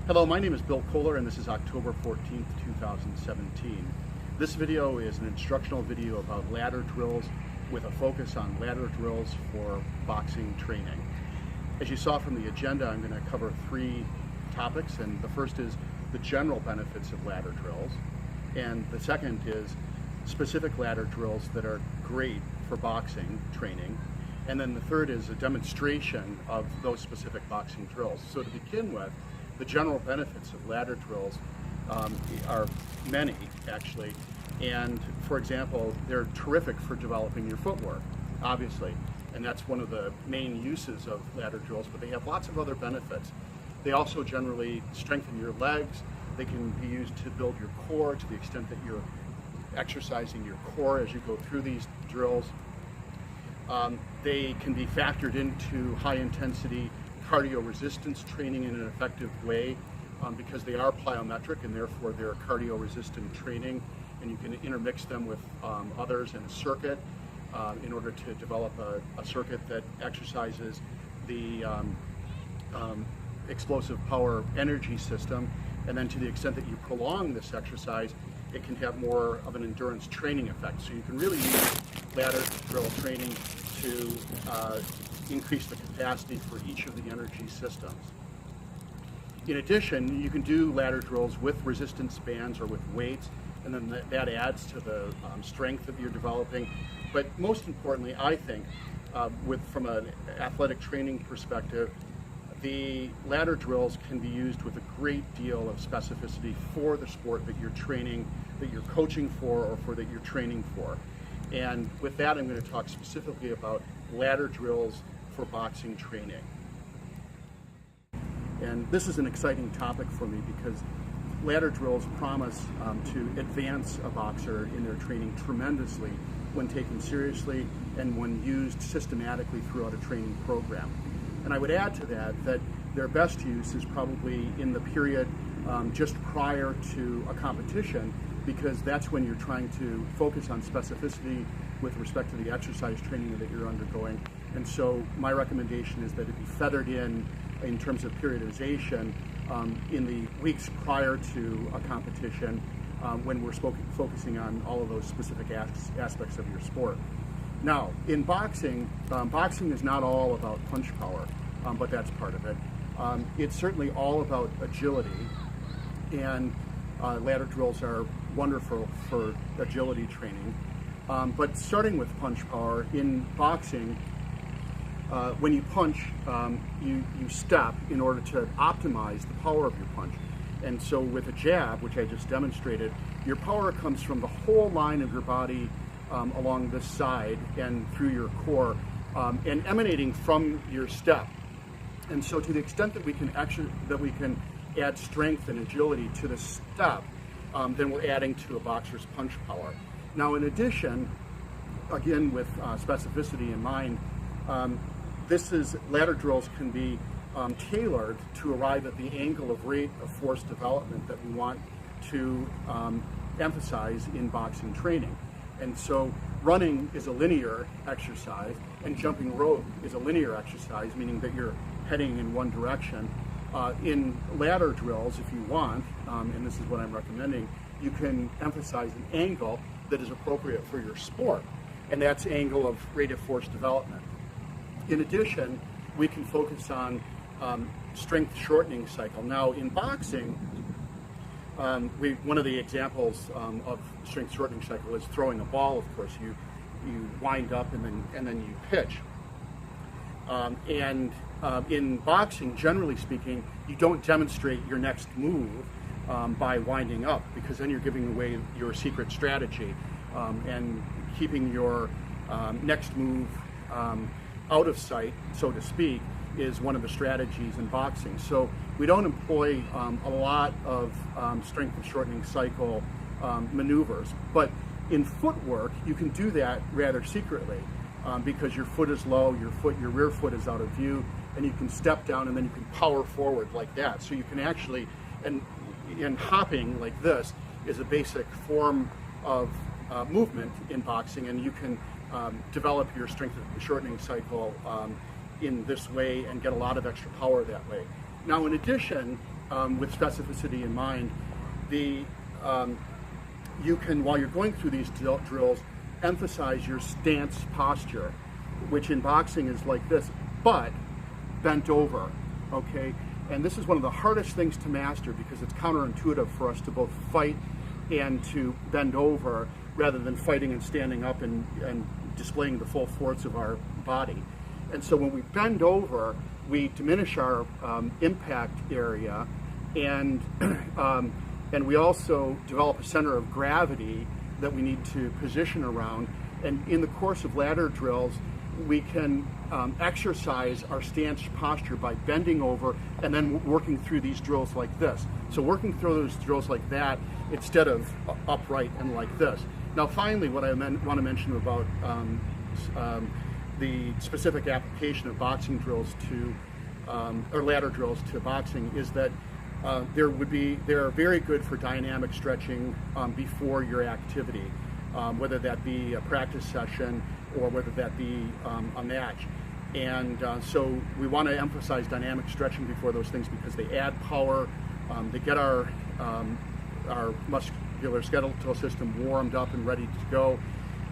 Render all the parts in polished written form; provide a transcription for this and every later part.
Hello, my name is Bill Kohler and this is October 14th, 2017. This video is an instructional video about ladder drills with a focus on ladder drills for boxing training. As you saw from the agenda, I'm going to cover three topics, and the first is the general benefits of ladder drills, and the second is specific ladder drills that are great for boxing training, and then the third is a demonstration of those specific boxing drills. So to begin with, the general benefits of ladder drills are many, actually, and for example, they're terrific for developing your footwork, obviously, and that's one of the main uses of ladder drills, but they have lots of other benefits. They also generally strengthen your legs. They can be used to build your core to the extent that you're exercising your core as you go through these drills. They can be factored into high-intensity cardio resistance training in an effective way because they are plyometric and therefore they're cardio resistant training, and you can intermix them with others in a circuit in order to develop a circuit that exercises the explosive power energy system, and then to the extent that you prolong this exercise, it can have more of an endurance training effect. So you can really use ladder drill training to increase the capacity for each of the energy systems. In addition, you can do ladder drills with resistance bands or with weights, and then that adds to the strength that you're developing. But most importantly, I think, from an athletic training perspective, the ladder drills can be used with a great deal of specificity for the sport that you're training, that you're coaching for, or for that you're training for. And with that, I'm going to talk specifically about ladder drills for boxing training. And this is an exciting topic for me because ladder drills promise to advance a boxer in their training tremendously when taken seriously and when used systematically throughout a training program. And I would add to that their best use is probably in the period just prior to a competition, because that's when you're trying to focus on specificity with respect to the exercise training that you're undergoing. And so my recommendation is that it be feathered in terms of periodization in the weeks prior to a competition when we're focusing on all of those specific aspects of your sport. Now, in boxing, boxing is not all about punch power, but that's part of it. It's certainly all about agility, and ladder drills are wonderful for agility training. But starting with punch power, in boxing, when you punch, you step in order to optimize the power of your punch. And so with a jab, which I just demonstrated, your power comes from the whole line of your body along this side and through your core, and emanating from your step. And so to the extent that we can add strength and agility to the step, then we're adding to a boxer's punch power. Now, in addition, again with specificity in mind, ladder drills can be tailored to arrive at the angle of rate of force development that we want to emphasize in boxing training. And so running is a linear exercise, and jumping rope is a linear exercise, meaning that you're heading in one direction. In ladder drills, if you want, and this is what I'm recommending, you can emphasize an angle that is appropriate for your sport, and that's angle of rate of force development. In addition, we can focus on strength shortening cycle. Now, in boxing, one of the examples of strength shortening cycle is throwing a ball. Of course, you wind up and then you pitch. In boxing, generally speaking, you don't demonstrate your next move by winding up, because then you're giving away your secret strategy, and keeping your next move out of sight, so to speak, is one of the strategies in boxing. So we don't employ a lot of strength and shortening cycle maneuvers, but in footwork you can do that rather secretly because your foot is low, your rear foot is out of view, and you can step down and then you can power forward like that. So you can actually, and hopping like this is a basic form of movement in boxing, and you can develop your strength and shortening cycle in this way and get a lot of extra power that way. Now, in addition, with specificity in mind, the you can, while you're going through these drills, emphasize your stance posture, which in boxing is like this, but bent over, okay? And this is one of the hardest things to master because it's counterintuitive for us to both fight and to bend over rather than fighting and standing up and displaying the full force of our body. And so when we bend over, we diminish our impact area, and we also develop a center of gravity that we need to position around. And in the course of ladder drills, we can exercise our stance posture by bending over and then working through these drills like this. So working through those drills like that instead of upright and like this. Now finally, what I want to mention about the specific application of boxing drills to, or ladder drills to boxing is that they're very good for dynamic stretching before your activity, whether that be a practice session or whether that be a match. And so we want to emphasize dynamic stretching before those things because they add power, they get our muscular skeletal system warmed up and ready to go,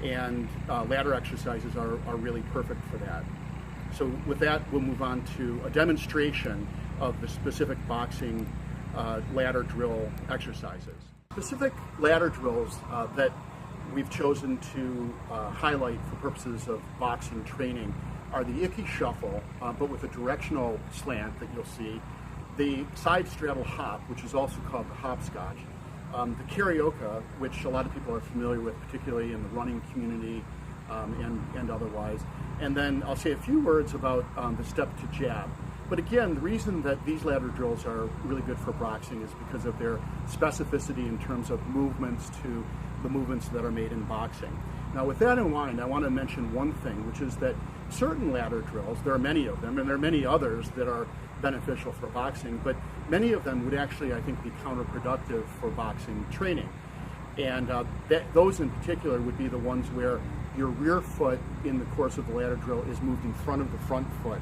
and ladder exercises are really perfect for that. So with that, we'll move on to a demonstration of the specific boxing ladder drill exercises. Specific ladder drills that we've chosen to highlight for purposes of boxing training are the Icky Shuffle, but with a directional slant that you'll see, the side straddle hop, which is also called the hopscotch, the karaoke, which a lot of people are familiar with, particularly in the running community and otherwise. And then I'll say a few words about the step to jab. But again, the reason that these ladder drills are really good for boxing is because of their specificity in terms of movements to the movements that are made in boxing. Now with that in mind, I want to mention one thing, which is that certain ladder drills, there are many of them, and there are many others that are beneficial for boxing, but many of them would actually, I think, be counterproductive for boxing training. And those in particular would be the ones where your rear foot in the course of the ladder drill is moved in front of the front foot.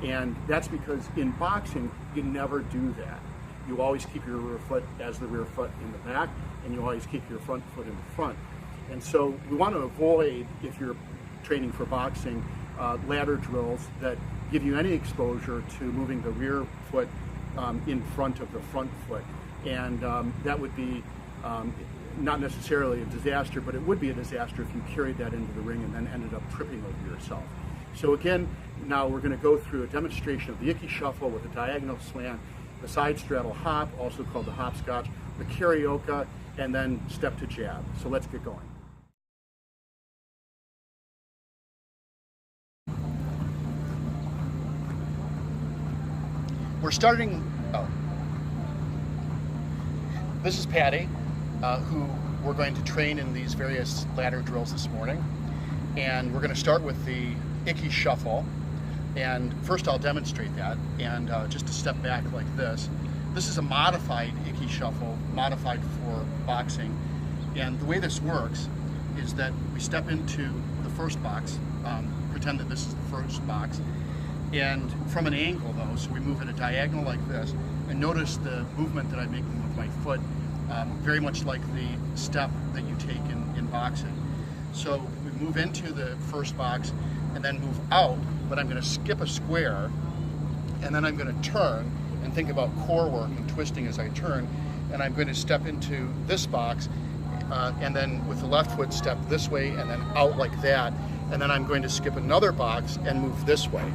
And that's because in boxing, you never do that. You always keep your rear foot as the rear foot in the back, and you always keep your front foot in the front. And so we want to avoid, if you're training for boxing, ladder drills that give you any exposure to moving the rear foot in front of the front foot. And that would be not necessarily a disaster, but it would be a disaster if you carried that into the ring and then ended up tripping over yourself. So again, now we're going to go through a demonstration of the Icky Shuffle with a diagonal slant, the side straddle hop, also called the hopscotch, the karaoke, and then step to jab. So let's get going. We're starting, this is Patty, who we're going to train in these various ladder drills this morning. And we're going to start with the Icky Shuffle. And first I'll demonstrate that. And just to step back like this, this is a modified Icky Shuffle, modified for boxing. And the way this works is that we step into the first box, pretend that this is the first box, and from an angle though, so we move at a diagonal like this, and notice the movement that I'm making with my foot, very much like the step that you take in boxing. So we move into the first box and then move out, but I'm going to skip a square, and then I'm going to turn and think about core work and twisting as I turn, and I'm going to step into this box, and then with the left foot step this way and then out like that, and then I'm going to skip another box and move this way.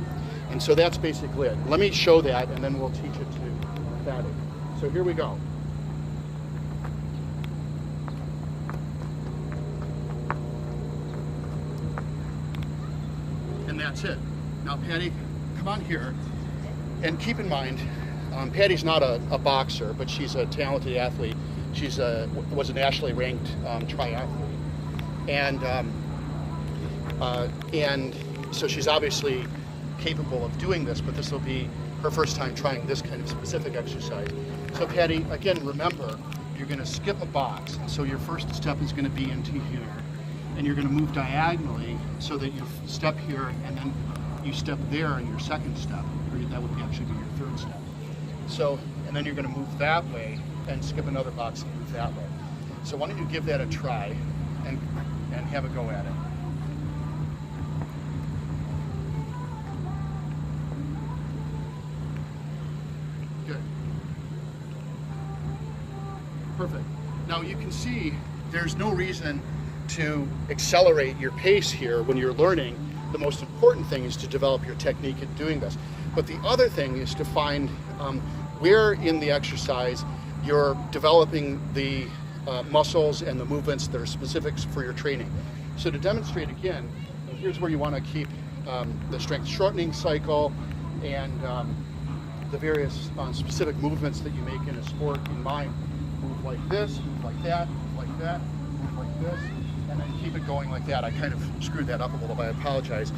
And so that's basically it. Let me show that, and then we'll teach it to Patty. So here we go. And that's it. Now Patty, come on here, and keep in mind, Patty's not a boxer, but she's a talented athlete. She's was a nationally ranked triathlete, and so she's obviously capable of doing this, but this will be her first time trying this kind of specific exercise. So Patty, again, remember, you're going to skip a box, and so your first step is going to be into here, and you're going to move diagonally so that you step here and then you step there in your second step, or that would actually be your third step. So and then you're going to move that way and skip another box and move that way. So why don't you give that a try and have a go at it. Good. Perfect. Now you can see there's no reason to accelerate your pace here when you're learning. The most important thing is to develop your technique in doing this. But the other thing is to find where in the exercise you're developing the muscles and the movements that are specific for your training. So to demonstrate again, here's where you want to keep the strength shortening cycle and the various specific movements that you make in a sport in mind. Move like this, move like that, move like that, move like this, and then keep it going like that. I kind of screwed that up a little bit, I apologize.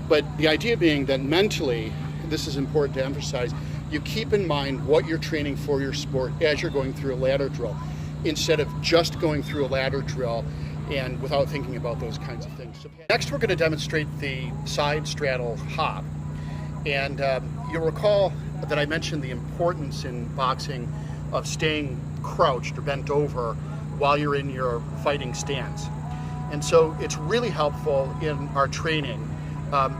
But the idea being that mentally, this is important to emphasize, you keep in mind what you're training for your sport as you're going through a ladder drill, instead of just going through a ladder drill and without thinking about those kinds of things. So next we're going to demonstrate the side straddle hop. And you'll recall that I mentioned the importance in boxing of staying crouched or bent over while you're in your fighting stance. And so it's really helpful in our training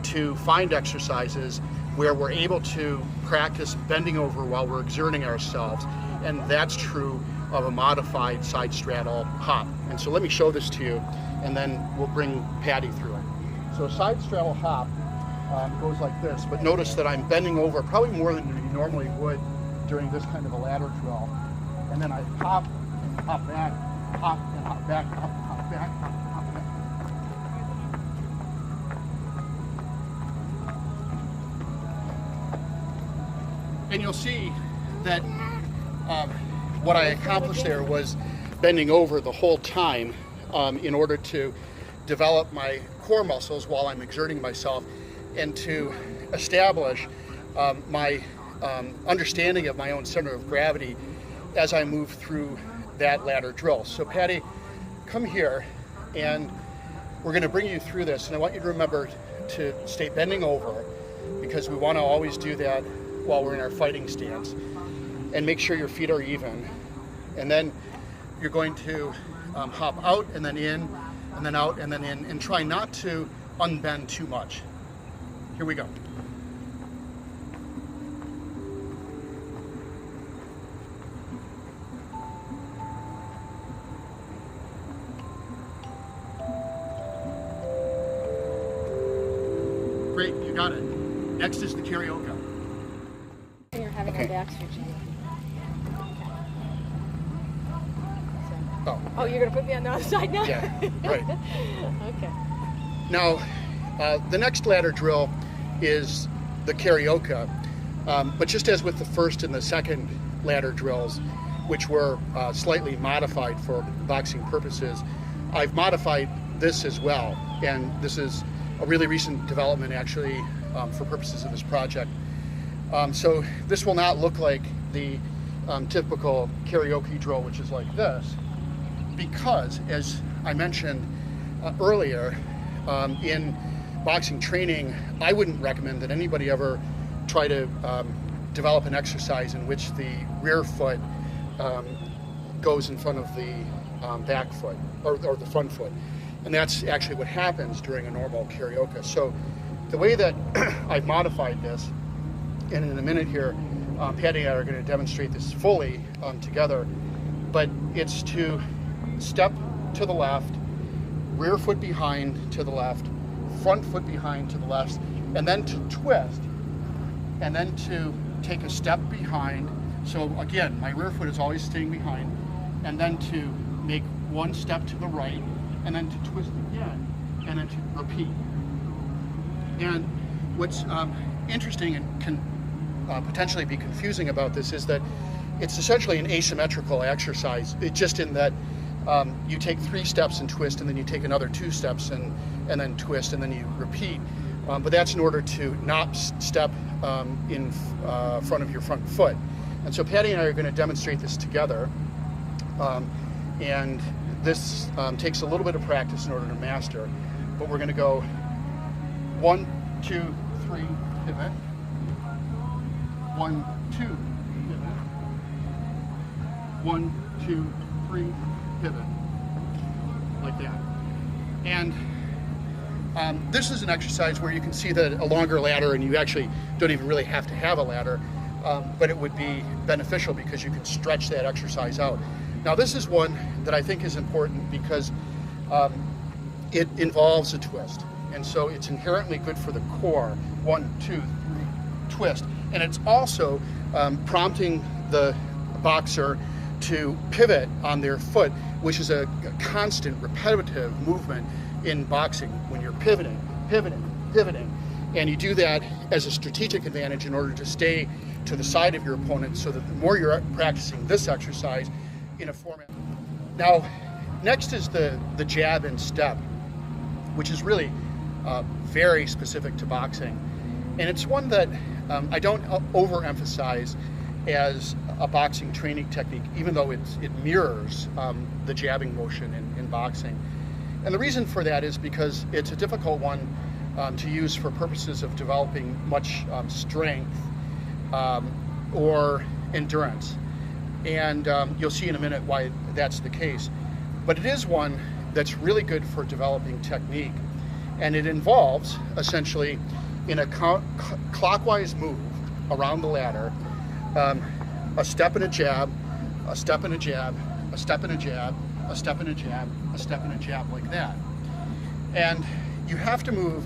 to find exercises where we're able to practice bending over while we're exerting ourselves, and that's true of a modified side straddle hop. And so let me show this to you, and then we'll bring Patty through it. So a side straddle hop goes like this, but notice that I'm bending over probably more than you normally would during this kind of a ladder drill. And then I hop, hop back, hop, and hop back, hop, hop back, hop, hop back. And you'll see that what I accomplished there was bending over the whole time in order to develop my core muscles while I'm exerting myself and to establish my understanding of my own center of gravity as I move through that ladder drill. So Patty, come here, and we're going to bring you through this, and I want you to remember to stay bending over, because we want to always do that while we're in our fighting stance, and make sure your feet are even. And then you're going to hop out and then in, and then out and then in, and try not to unbend too much. Here we go. Great, you got it. Next is the karaoke. And you're having our backs reaching. Oh, you're going to put me on the other side now? Yeah, right. Okay. Now, the next ladder drill is the karaoke, but just as with the first and the second ladder drills, which were slightly modified for boxing purposes, I've modified this as well, and this is a really recent development actually for purposes of this project. So this will not look like the typical karaoke drill, which is like this, because as I mentioned earlier, in boxing training, I wouldn't recommend that anybody ever try to develop an exercise in which the rear foot goes in front of the back foot or the front foot. And that's actually what happens during a normal karaoke. So the way that I've modified this, and in a minute here, Patty and I are going to demonstrate this fully together, but it's to step to the left, rear foot behind to the left, front foot behind to the left, and then to twist, and then to take a step behind. So again, my rear foot is always staying behind, and then to make one step to the right, and then to twist again, and then to repeat. And what's interesting and can potentially be confusing about this is that it's essentially an asymmetrical exercise. It's just in that you take 3 steps and twist, and then you take another 2 steps and then twist, and then you repeat. But that's in order to not step in front of your front foot. And so Patty and I are going to demonstrate this together. And this takes a little bit of practice in order to master. But we're going to go 1, 2, 3, pivot. 1, 2, pivot. 1, 2, 3, pivot, like that. And this is an exercise where you can see that a longer ladder, and you actually don't even really have to have a ladder, but it would be beneficial because you can stretch that exercise out. Now this is one that I think is important because it involves a twist. And so it's inherently good for the core. 1, 2, 3, twist. And it's also prompting the boxer to pivot on their foot, which is a constant, repetitive movement in boxing when you're pivoting, pivoting. And you do that as a strategic advantage in order to stay to the side of your opponent, so that the more you're practicing this exercise in a format. Now, next is the jab and step, which is really very specific to boxing. And it's one that I don't overemphasize as a boxing training technique, even though it mirrors the jabbing motion in boxing. And the reason for that is because it's a difficult one to use for purposes of developing much strength or endurance. And you'll see in a minute why that's the case. But it is one that's really good for developing technique. And it involves, essentially, in a clockwise move around the ladder, a step and a jab, a step and a jab, a step and a jab, a step and a jab, a step and a jab, like that. And you have to move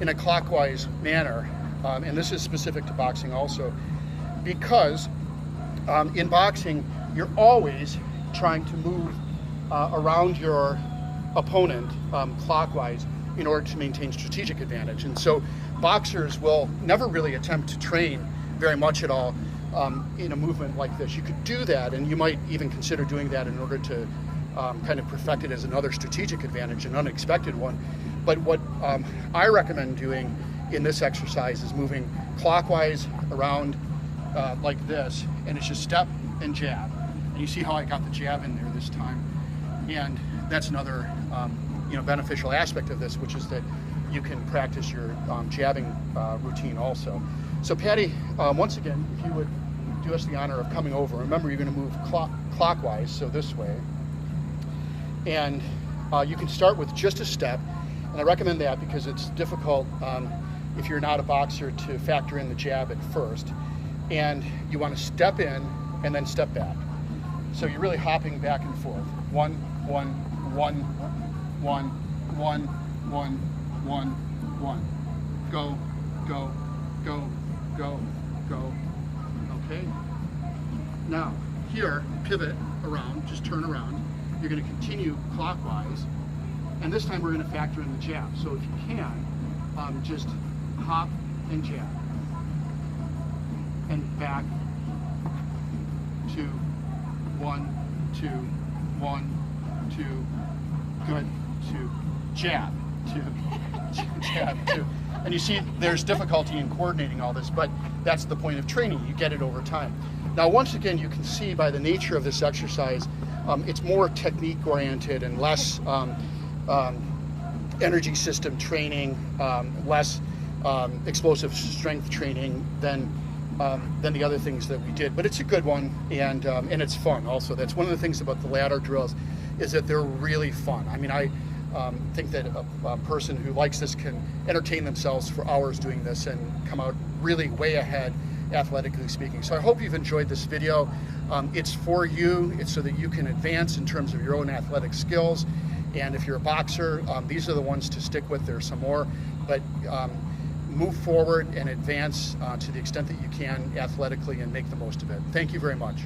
in a clockwise manner, and this is specific to boxing also, because in boxing, you're always trying to move around your opponent clockwise in order to maintain strategic advantage. And so boxers will never really attempt to train very much at all in a movement like this. You could do that, and you might even consider doing that in order to kind of perfect it as another strategic advantage, an unexpected one. But what I recommend doing in this exercise is moving clockwise around like this, and it's just step and jab. And you see how I got the jab in there this time. And that's another beneficial aspect of this, which is that you can practice your jabbing routine also. So Patty, once again, if you would do us the honor of coming over. Remember, you're going to move clockwise, so this way. And you can start with just a step, and I recommend that because it's difficult if you're not a boxer to factor in the jab at first. And you want to step in and then step back. So you're really hopping back and forth. 1, 1, 1, 1, 1, 1, 1, 1. Go, go, go, go, go. Okay? Now, here, pivot around, just turn around. You're going to continue clockwise, and this time we're going to factor in the jab. So if you can, just hop and jab. And back, 2, 1, 2, 1, 2, good, 2, jab, 2, jab, 2. And you see there's difficulty in coordinating all this, but that's the point of training. You get it over time. Now, once again, you can see by the nature of this exercise, it's more technique oriented and less energy system training, less explosive strength training than the other things that we did. But it's a good one, and it's fun also. That's one of the things about the ladder drills, is that they're really fun. I mean, I think that a person who likes this can entertain themselves for hours doing this and come out really way ahead, athletically speaking. So I hope you've enjoyed this video. It's for you. It's so that you can advance in terms of your own athletic skills. And if you're a boxer, these are the ones to stick with. There's some more, but move forward and advance to the extent that you can athletically and make the most of it. Thank you very much.